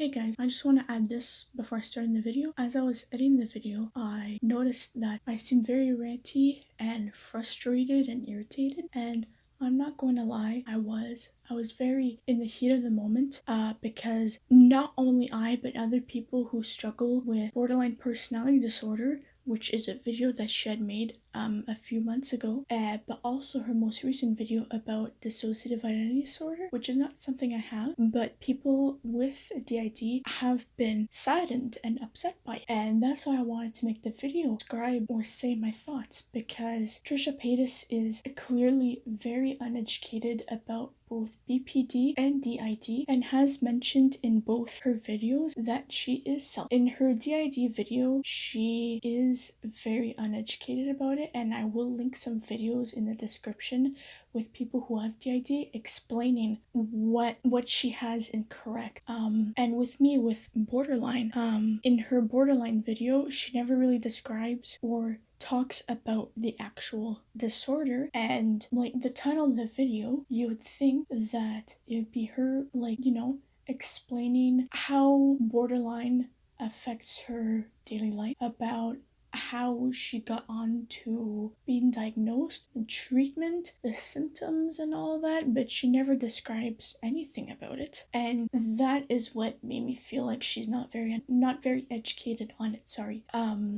Hey guys, I just want to add this before starting the video. As I was editing the video, I noticed that I seem very ranty and frustrated and irritated, and I'm not going to lie, I was very in the heat of the moment because not only I but other people who struggle with borderline personality disorder, which is a video that she had made a few months ago, but also her most recent video about dissociative identity disorder, which is not something I have, but people with DID have been saddened and upset by it. And that's why I wanted to make the video, describe or say my thoughts, because Trisha Paytas is clearly very uneducated about both BPD and DID and has mentioned in both her videos that she is self. In her DID video, she is very uneducated about it, and I will link some videos in the description with people who have DID explaining what she has incorrect. And with me with borderline, in her borderline video, she never really describes or talks about the actual disorder, and like the title of the video, you would think that it would be her, like, you know, explaining how borderline affects her daily life, about how she got on to being diagnosed, the treatment, the symptoms and all that, but she never describes anything about it. And that is what made me feel like she's not very educated on it, sorry.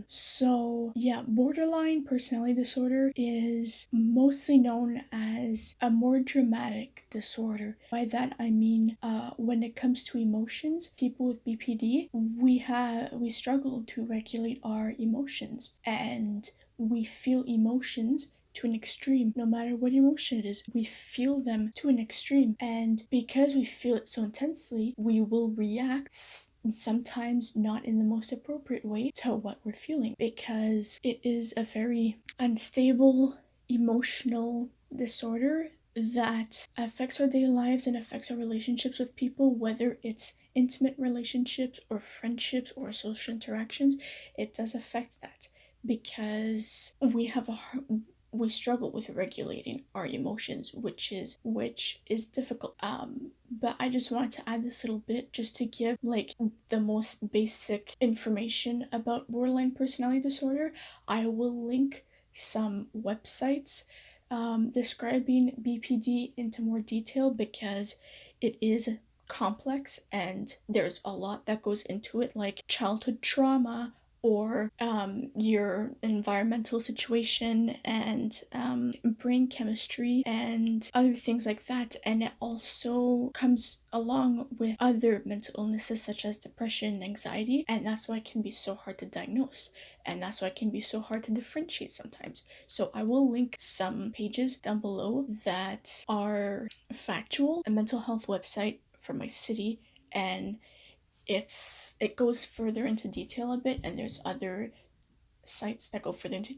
So yeah, borderline personality disorder is mostly known as a more dramatic disorder. By that I mean when it comes to emotions, people with BPD, we struggle to regulate our emotions, and we feel emotions to an extreme. No matter what emotion it is, we feel them to an extreme, and because we feel it so intensely, we will react sometimes not in the most appropriate way to what we're feeling, because it is a very unstable emotional disorder that affects our daily lives and affects our relationships with people, whether it's intimate relationships or friendships or social interactions. It does affect that because we struggle with regulating our emotions, which is difficult. But I just wanted to add this little bit just to give like the most basic information about borderline personality disorder. I will link some websites describing BPD into more detail, because it is complex and there's a lot that goes into it, like childhood trauma or your environmental situation and brain chemistry and other things like that. And it also comes along with other mental illnesses such as depression and anxiety, and that's why it can be so hard to diagnose, and that's why it can be so hard to differentiate sometimes. So I will link some pages down below that are factual, a mental health website from my city, and it goes further into detail a bit, and there's other sites that go further into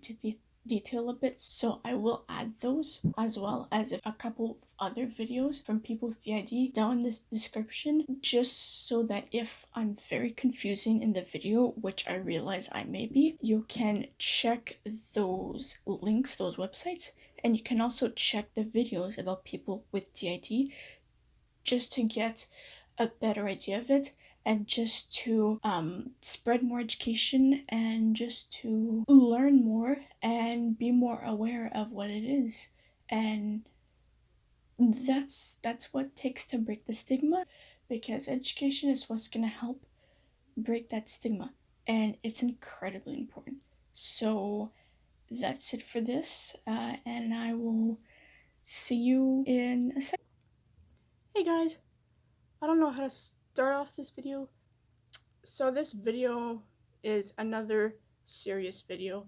detail a bit, so I will add those, as well as a couple of other videos from people with DID down in this description, just so that if I'm very confusing in the video, which I realize I may be, you can check those links, those websites, and you can also check the videos about people with DID just to get a better idea of it, and just to spread more education and just to learn more and be more aware of what it is. And that's what it takes to break the stigma, because education is what's going to help break that stigma, and it's incredibly important. So that's it for this, and I will see you in a second. Hey guys, I don't know how to start off this video. So this video is another serious video.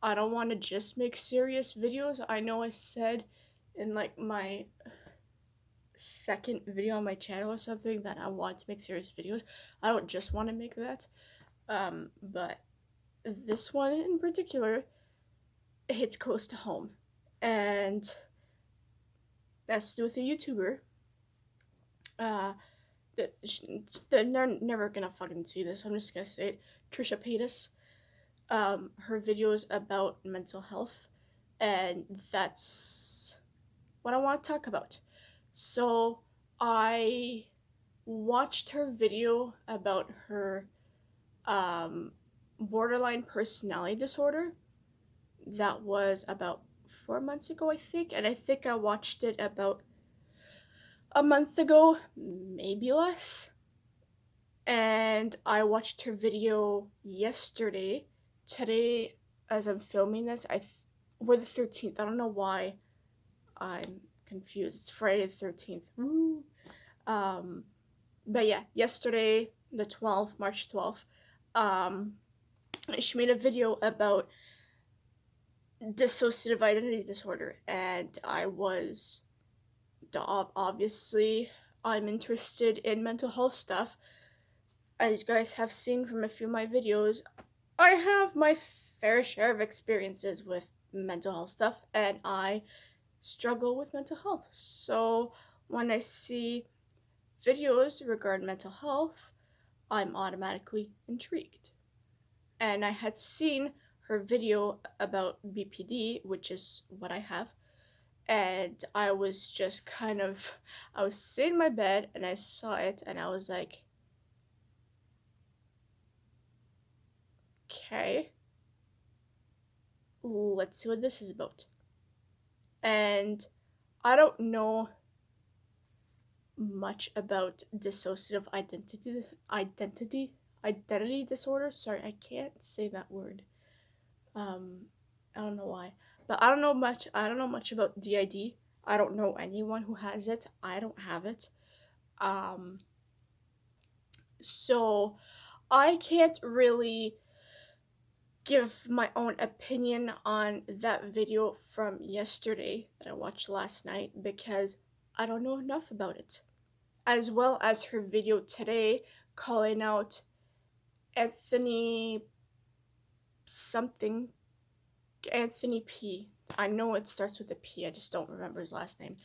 I don't want to just make serious videos. I know I said in like my second video on my channel or something that I want to make serious videos. I don't just want to make that. But this one in particular hits close to home. And that's to do with a YouTuber. They're never gonna fucking see this. I'm just gonna say it. Trisha Paytas. Her videos about mental health, and that's what I want to talk about. So I watched her video about her borderline personality disorder. That was about 4 months ago, I think, and I think I watched it about a month ago, maybe less. And I watched her video yesterday. Today, as I'm filming this, we're the 13th. I don't know why I'm confused. It's Friday the 13th. Woo! But yeah, yesterday, the 12th, March 12th, she made a video about dissociative identity disorder, and obviously, I'm interested in mental health stuff. As you guys have seen from a few of my videos, I have my fair share of experiences with mental health stuff, and I struggle with mental health. So when I see videos regarding mental health, I'm automatically intrigued. And I had seen her video about BPD, which is what I have, and I was sitting in my bed and I saw it and I was like, okay, let's see what this is about. And I don't know much about dissociative identity disorder. Sorry, I can't say that word. I don't know why, but I don't know much about DID. I don't know anyone who has it. I don't have it. So I can't really give my own opinion on that video from yesterday that I watched last night because I don't know enough about it. As well as her video today calling out Anthony P. I know it starts with a P, I just don't remember his last name.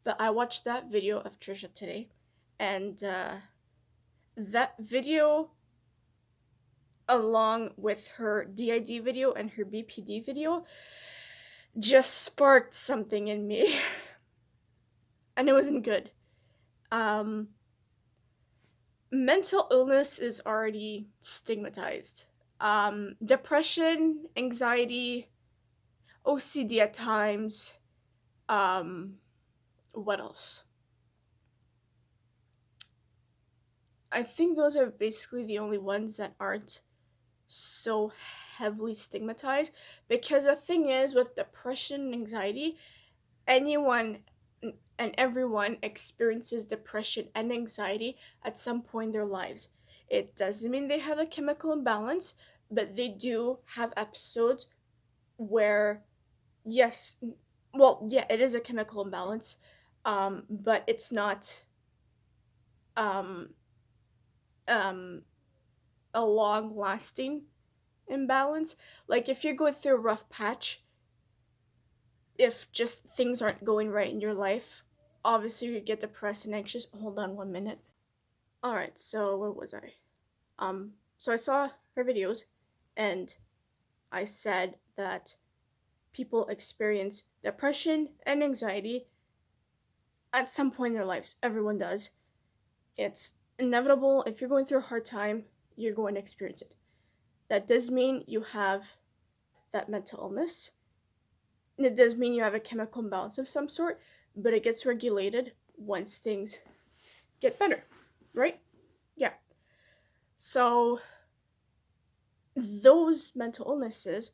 But I watched that video of Trisha today, and that video, along with her DID video and her BPD video, just sparked something in me. And it wasn't good. Mental illness is already stigmatized. Depression, anxiety, OCD at times. What else? I think those are basically the only ones that aren't so heavily stigmatized, because the thing is, with depression and anxiety, anyone and everyone experiences depression and anxiety at some point in their lives. It doesn't mean they have a chemical imbalance, but they do have episodes where, yes, well, yeah, it is a chemical imbalance, but it's not a long-lasting imbalance. Like, if you're going through a rough patch, if just things aren't going right in your life, obviously you get depressed and anxious. Hold on 1 minute. Alright, so where was I? So I saw her videos, and I said that people experience depression and anxiety at some point in their lives. Everyone does. It's inevitable. If you're going through a hard time, you're going to experience it. That does mean you have that mental illness. And it does mean you have a chemical imbalance of some sort, but it gets regulated once things get better, right? Yeah. So those mental illnesses,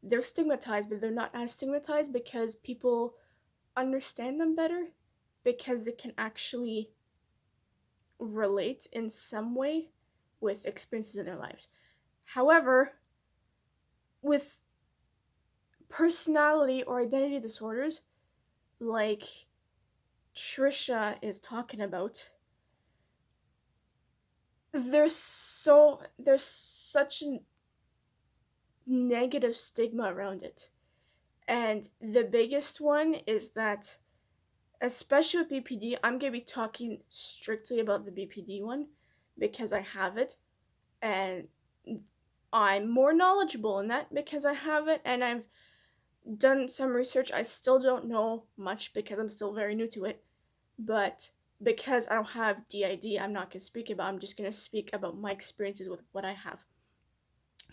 they're stigmatized, but they're not as stigmatized because people understand them better, because they can actually relate in some way with experiences in their lives. However, with personality or identity disorders, like Trisha is talking about, there's such a negative stigma around it. And the biggest one is that, especially with BPD, I'm going to be talking strictly about the BPD one because I have it, and I'm more knowledgeable in that because I have it, and I've done some research. I still don't know much because I'm still very new to it, but because I don't have DID, I'm not going to speak about. I'm just going to speak about my experiences with what I have.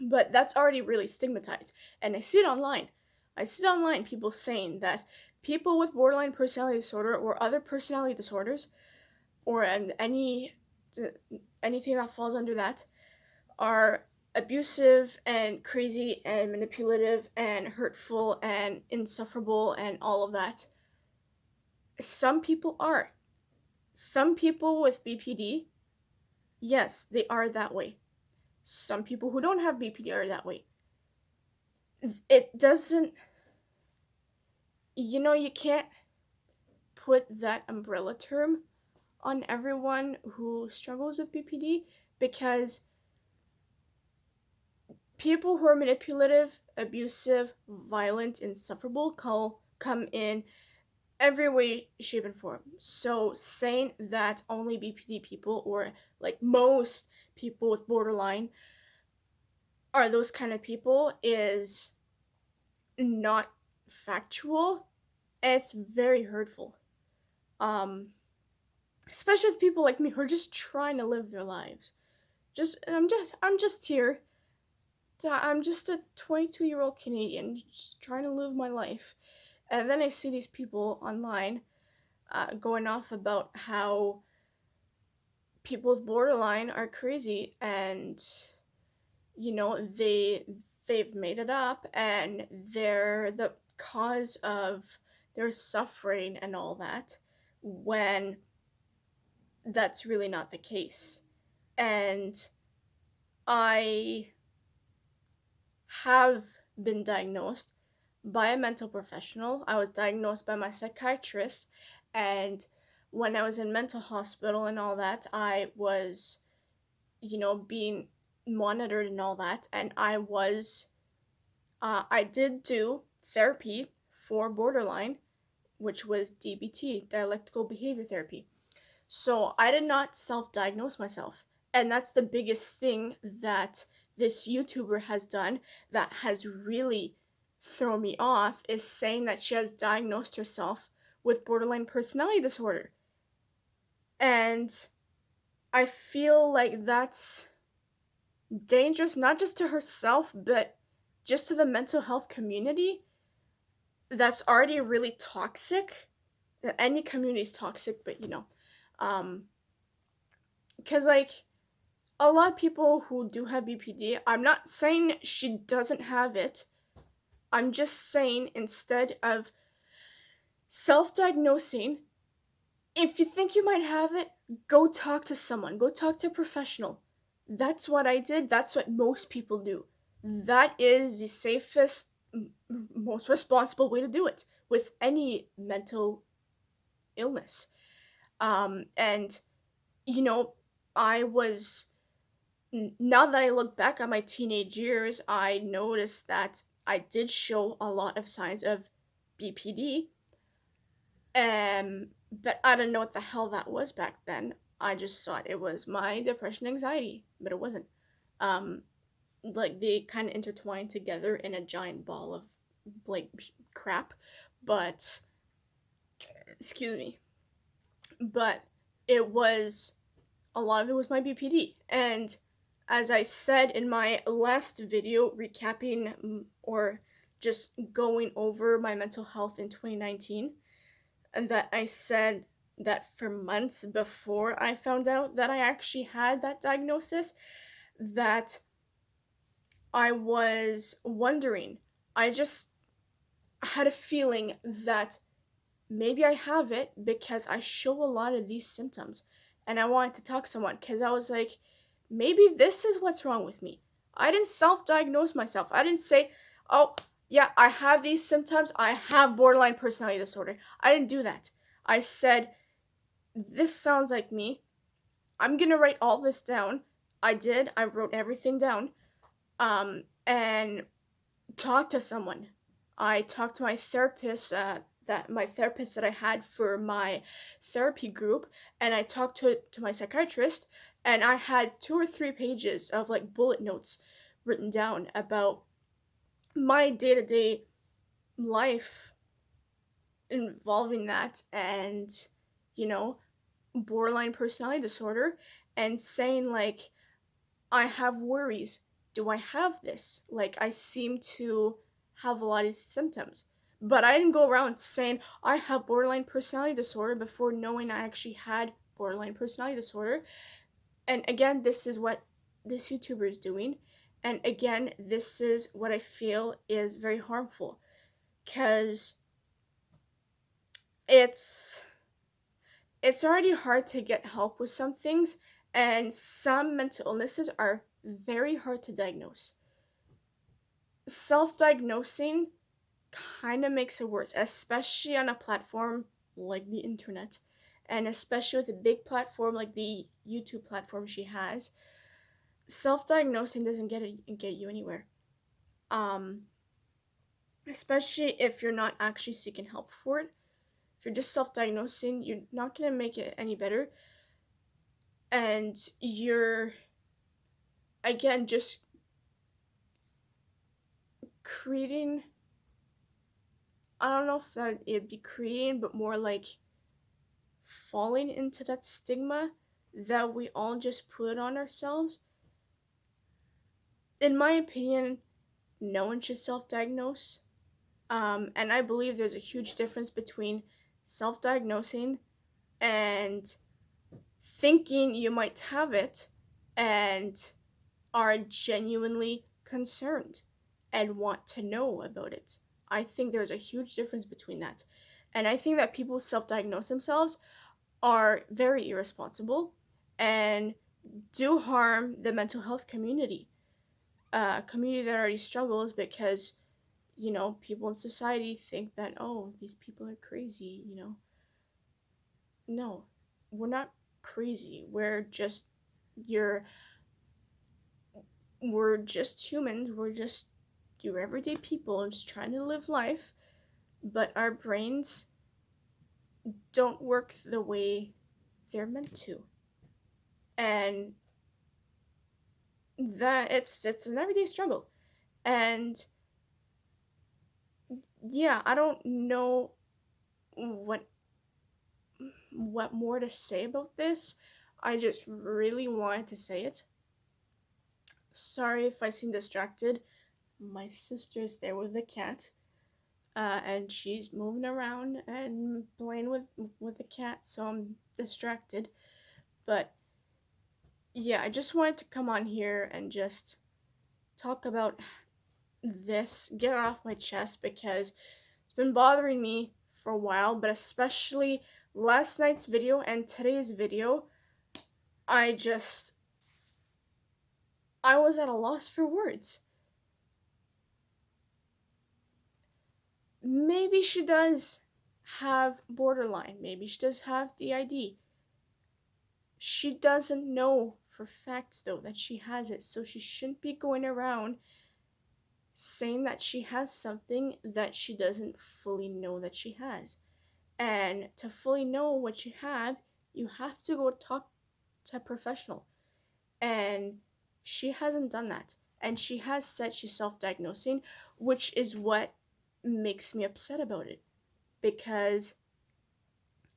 But that's already really stigmatized, and I see it online. People saying that people with borderline personality disorder or other personality disorders, or anything that falls under that, are abusive and crazy and manipulative and hurtful and insufferable and all of that. Some people are. Some people with BPD, yes, they are that way. Some people who don't have BPD are that way. It doesn't, you can't put that umbrella term on everyone who struggles with BPD, because people who are manipulative, abusive, violent, insufferable come in every way, shape, and form. So saying that only BPD people, or like most people with borderline, are those kind of people is not factual. It's very hurtful. Especially with people like me who are just trying to live their lives. I'm just here. I'm just a 22-year-old Canadian just trying to live my life. And then I see these people online going off about how people with borderline are crazy, and they've made it up, and they're the cause of their suffering and all that, when that's really not the case. And I have been diagnosed by a mental professional. I was diagnosed by my psychiatrist, and when I was in mental hospital and all that, I was, being monitored and all that, and I did do therapy for borderline, which was DBT, dialectical behavior therapy. So I did not self-diagnose myself. And that's the biggest thing that this YouTuber has done that has really thrown me off, is saying that she has diagnosed herself with borderline personality disorder. And I feel like that's dangerous, not just to herself, but just to the mental health community that's already really toxic. Any community is toxic, but because a lot of people who do have BPD, I'm not saying she doesn't have it. I'm just saying, instead of self-diagnosing, if you think you might have it, go talk to someone. Go talk to a professional. That's what I did. That's what most people do. That is the safest, most responsible way to do it with any mental illness. And I was, now that I look back on my teenage years, I noticed that I did show a lot of signs of BPD. But I didn't know what the hell that was back then. I just thought it was my depression, anxiety, but it wasn't. Like, they kind of intertwined together in a giant ball of like crap. But excuse me. But a lot of it was my BPD. And as I said in my last video, recapping or just going over my mental health in 2019, and that I said that for months before I found out that I actually had that diagnosis, that I was wondering. I just had a feeling that maybe I have it because I show a lot of these symptoms, and I wanted to talk to someone because I was like, maybe this is what's wrong with me. I didn't self-diagnose myself. I didn't say, oh, yeah, I have these symptoms. I have borderline personality disorder. I didn't do that. I said, this sounds like me. I'm going to write all this down. I did. I wrote everything down. And talked to someone. I talked to my therapist, that I had for my therapy group, and I talked to my psychiatrist, and I had 2 or 3 pages of like bullet notes written down about my day-to-day life involving that. And borderline personality disorder and saying, like, I have worries. Do I have this? Like, I seem to have a lot of symptoms. But I didn't go around saying I have borderline personality disorder before knowing I actually had borderline personality disorder. And again, this is what this YouTuber is doing. And again, this is what I feel is very harmful, because it's already hard to get help with some things, and some mental illnesses are very hard to diagnose. Self-diagnosing kind of makes it worse, especially on a platform like the internet, and especially with a big platform like the YouTube platform she has. Self-diagnosing doesn't get you anywhere. Especially if you're not actually seeking help for it. If you're just self-diagnosing, you're not gonna make it any better, and you're, again, just creating, I don't know if that it'd be creating, but more like falling into that stigma that we all just put on ourselves. In my opinion, no one should self-diagnose. And I believe there's a huge difference between self-diagnosing and thinking you might have it and are genuinely concerned and want to know about it. I think there's a huge difference between that. And I think that people who self-diagnose themselves are very irresponsible and do harm the mental health community. A community that already struggles because, people in society think that, oh, these people are crazy, No, we're not crazy. You're we're just humans. We're just your everyday people just trying to live life, but our brains don't work the way they're meant to. And that it's an everyday struggle. And yeah, I don't know what more to say about this. I just really wanted to say it. Sorry if I seem distracted. My sister's there with the cat, and she's moving around and playing with the cat, so I'm distracted. But yeah, I just wanted to come on here and just talk about this, get it off my chest, because it's been bothering me for a while, but especially last night's video and today's video, I was at a loss for words. Maybe she does have borderline. Maybe she does have DID. She doesn't know for facts, though, that she has it, so she shouldn't be going around saying that she has something that she doesn't fully know that she has. And to fully know what you have to go talk to a professional. And she hasn't done that. And she has said she's self-diagnosing, which is what makes me upset about it. Because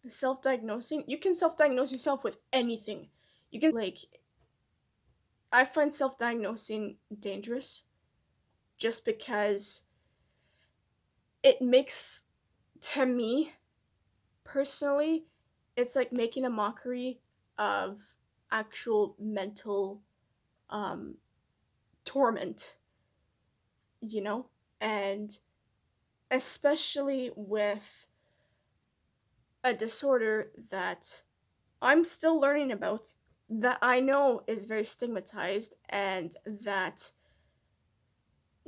self-diagnosing, you can self-diagnose yourself with anything. You can, like, I find self-diagnosing dangerous just because it makes, to me, personally, it's like making a mockery of actual mental torment, and especially with a disorder that I'm still learning about, that I know is very stigmatized, and that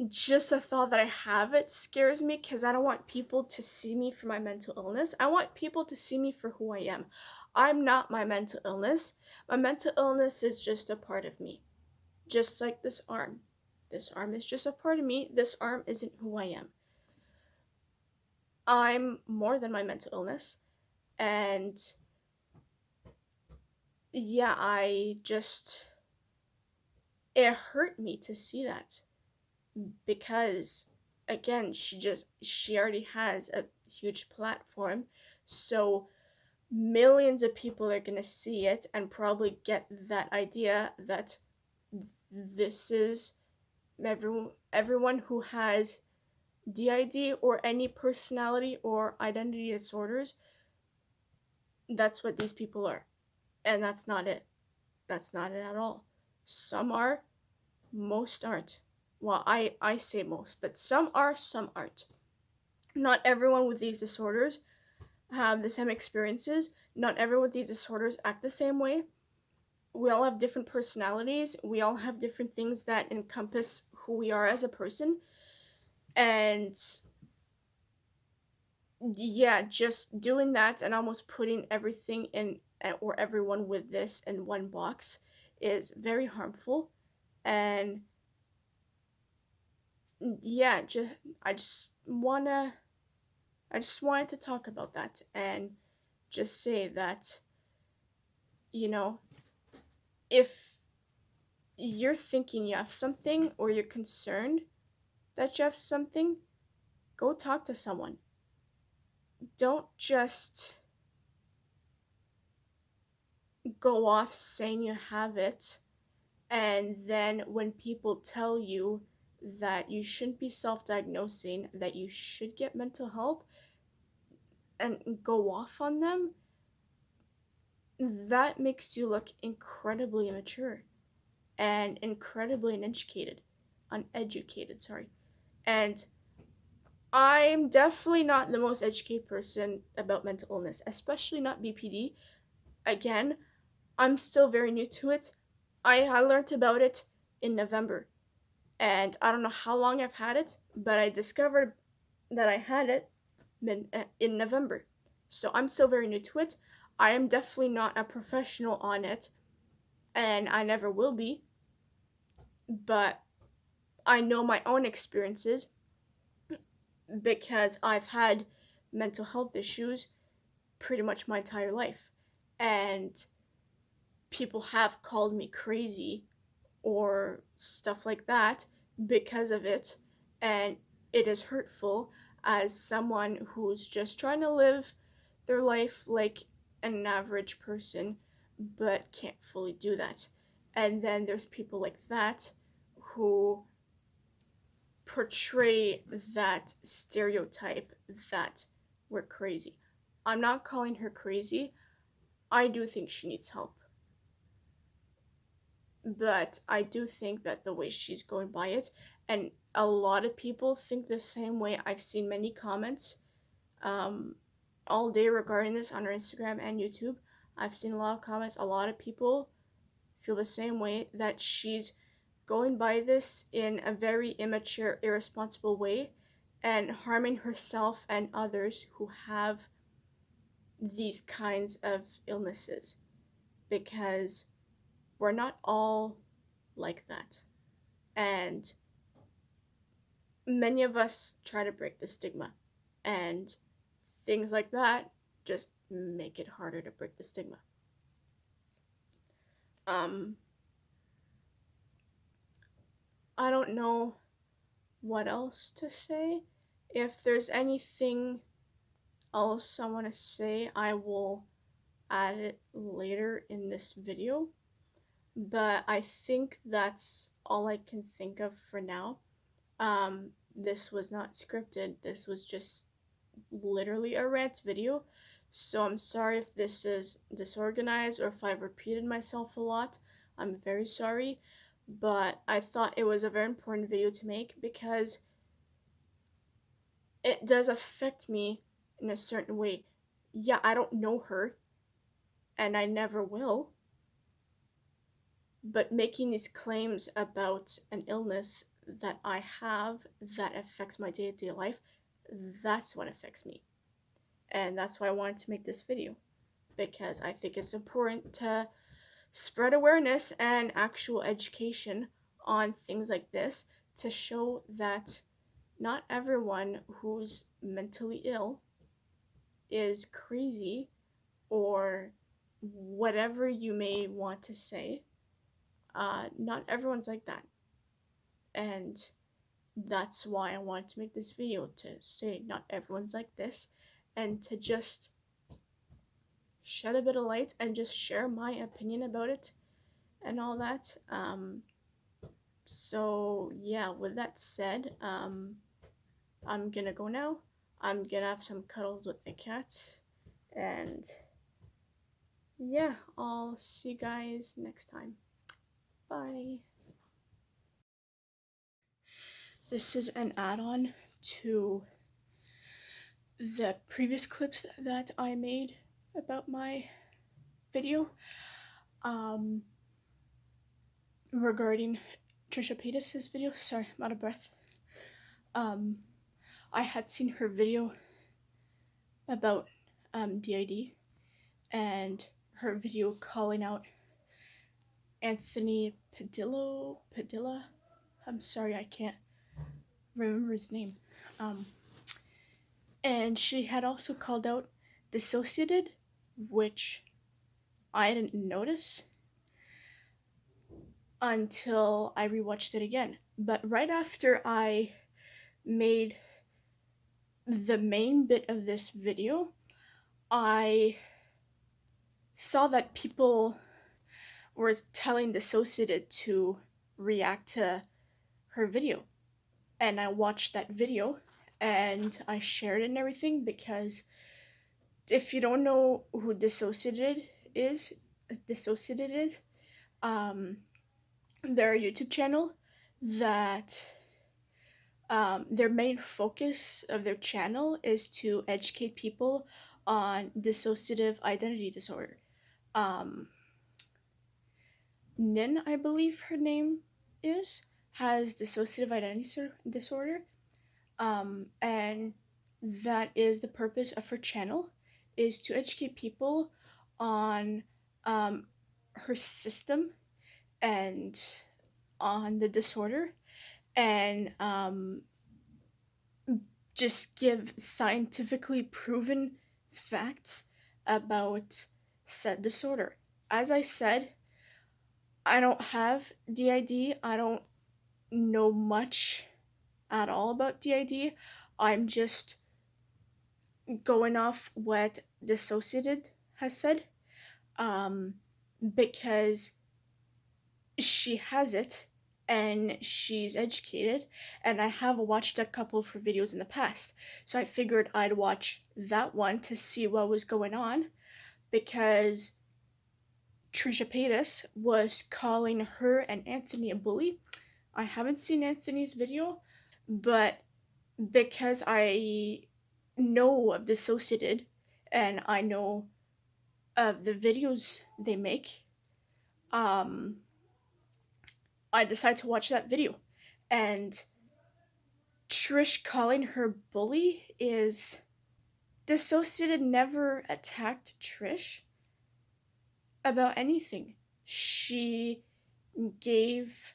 just the thought that I have it scares me, because I don't want people to see me for my mental illness. I want people to see me for who I am. I'm not my mental illness. My mental illness is just a part of me. Just like this arm. This arm is just a part of me. This arm isn't who I am. I'm more than my mental illness. And yeah, it hurt me to see that, because again, she already has a huge platform, so millions of people are going to see it and probably get that idea that this is everyone who has DID or any personality or identity disorders. That's what these people are. And that's not it. That's not it at all. Some are, most aren't. Well, I say most, but some are, some aren't. Not everyone with these disorders have the same experiences. Not everyone with these disorders act the same way. We all have different personalities. We all have different things that encompass who we are as a person. And yeah, just doing that and almost putting everything in, or everyone with this in one box, is very harmful. And yeah, I just wanted to talk about that and just say that, you know, if you're thinking you have something or you're concerned that you have something, go talk to someone. Don't just go off saying you have it, and then when people tell you that you shouldn't be self-diagnosing, that you should get mental help, and go off on them, that makes you look incredibly immature and incredibly uneducated, sorry. And I'm definitely not the most educated person about mental illness, especially not BPD. Again, I'm still very new to it. I learned about it in November, and I don't know how long I've had it, but I discovered that I had it in November. So I'm still very new to it. I am definitely not a professional on it, and I never will be, but I know my own experiences because I've had mental health issues pretty much my entire life. And people have called me crazy or stuff like that because of it. And it is hurtful as someone who's just trying to live their life like an average person, but can't fully do that. And then there's people like that who portray that stereotype that we're crazy. I'm not calling her crazy. I do think she needs help. But I do think that the way she's going by it, and a lot of people think the same way. I've seen many comments all day regarding this on her Instagram and YouTube. I've seen a lot of comments. A lot of people feel the same way, that she's going by this in a very immature, irresponsible way and harming herself and others who have these kinds of illnesses, because we're not all like that. And many of us try to break the stigma, and things like that just make it harder to break the stigma. I don't know what else to say. If there's anything else I want to say, I will add it later in this video. But I think that's all I can think of for now. This was not scripted. This was just literally a rant video. So I'm sorry if this is disorganized or if I've repeated myself a lot. I'm very sorry. But I thought it was a very important video to make because it does affect me in a certain way. Yeah, I don't know her, and I never will. But making these claims about an illness that I have that affects my day-to-day life, that's what affects me. And that's why I wanted to make this video, because I think it's important to spread awareness and actual education on things like this, to show that not everyone who's mentally ill is crazy, or whatever you may want to say. Not everyone's like that. And that's why I wanted to make this video, to say not everyone's like this, and to just shed a bit of light and just share my opinion about it and all that. So yeah, with that said, I'm gonna go now. I'm gonna have some cuddles with the cat, and yeah, I'll see you guys next time. Bye. This is an add-on to the previous clips that I made about my video regarding Trisha Paytas' video. Sorry, I'm out of breath. I had seen her video about DID and her video calling out Anthony Padilla. I'm sorry, I can't remember his name. And she had also called out Dissociative, which I didn't notice until I rewatched it again. But right after I made the main bit of this video, I saw that people were telling Dissociative to react to her video. And I watched that video and I shared it and everything, because if you don't know who Dissociative is, they're a YouTube channel that their main focus of their channel is to educate people on dissociative identity disorder. Nin, I believe her name is, has dissociative identity disorder, and that is the purpose of her channel, is to educate people on her system and on the disorder, and just give scientifically proven facts about said disorder. As I said, I don't have DID. I don't know much at all about DID. I'm just going off what DissociaDID has said, because she has it and she's educated, and I have watched a couple of her videos in the past, so I figured I'd watch that one to see what was going on, because Trisha Paytas was calling her and Anthony a bully. I haven't seen Anthony's video, but because I know of DissociaDID and I know of the videos they make, I decided to watch that video. And Trish calling her bully is... DissociaDID never attacked Trish about anything. She gave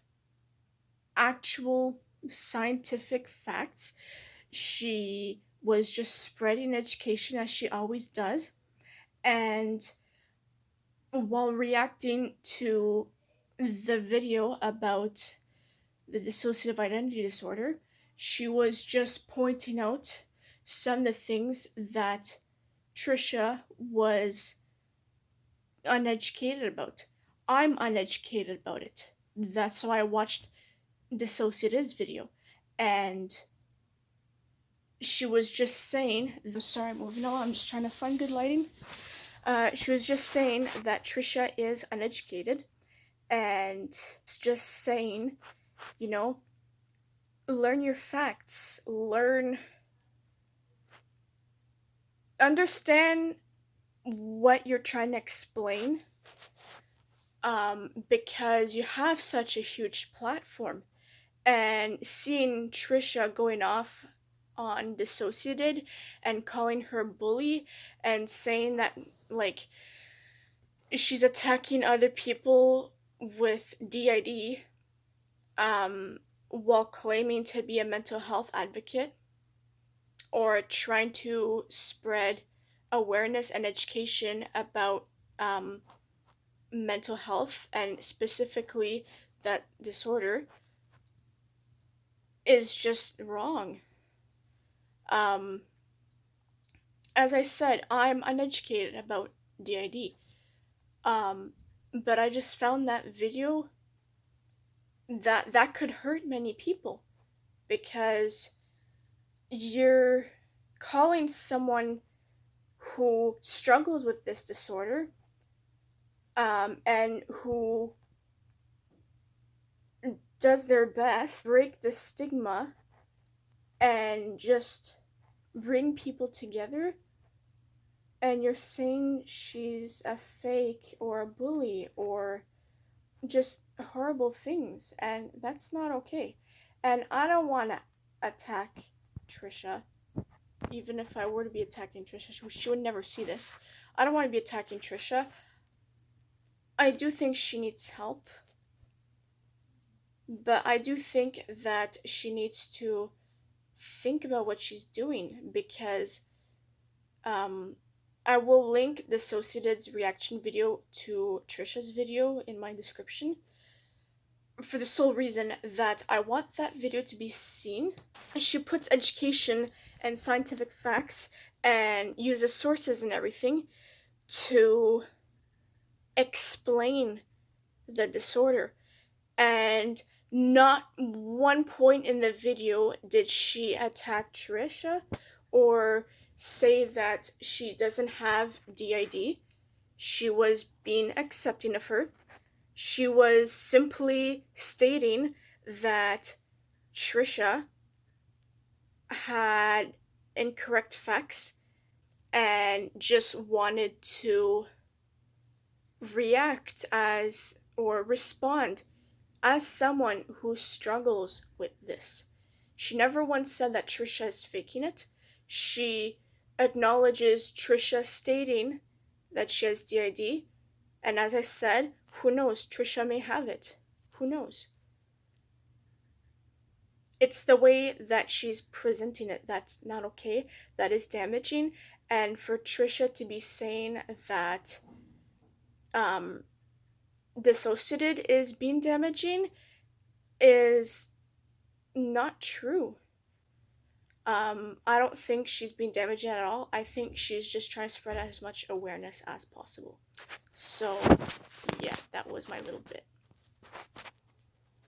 actual scientific facts. She was just spreading education as she always does. And while reacting to the video about the dissociative identity disorder, she was just pointing out some of the things that Trisha was uneducated about. I'm uneducated about it. That's why I watched Dissociative's video. And she was just saying, sorry, moving on, I'm just trying to find good lighting. She was just saying that Trisha is uneducated, and it's just saying, you know, learn your facts, understand what you're trying to explain, because you have such a huge platform. And seeing Trisha going off on Dissociative and calling her bully and saying that, like, she's attacking other people with DID, while claiming to be a mental health advocate or trying to spread awareness and education about mental health, and specifically that disorder, is just wrong. As I said, I'm uneducated about DID. But I just found that video that could hurt many people, because you're calling someone who struggles with this disorder, and who does their best to break the stigma and just bring people together, and you're saying she's a fake or a bully or just horrible things, and that's not okay. And I don't want to attack Trisha. Even if I were to be attacking Trisha, she would never see this. I don't want to be attacking Trisha. I do think she needs help, but I do think that she needs to think about what she's doing, because I will link Dissociated's reaction video to Trisha's video in my description, for the sole reason that I want that video to be seen. She puts education and scientific facts and uses sources and everything to explain the disorder. And not one point in the video did she attack Trisha or say that she doesn't have DID. She was being accepting of her. She was simply stating that Trisha had incorrect facts and just wanted to react as, or respond as, someone who struggles with this. She never once said that Trisha is faking it. She acknowledges Trisha stating that she has DID, and as I said, who knows, Trisha may have it. Who knows? It's the way that she's presenting it that's not okay, that is damaging, and for Trisha to be saying that Dissociated is being damaging is not true. I don't think she's being damaging at all. I think she's just trying to spread as much awareness as possible. So, yeah, that was my little bit.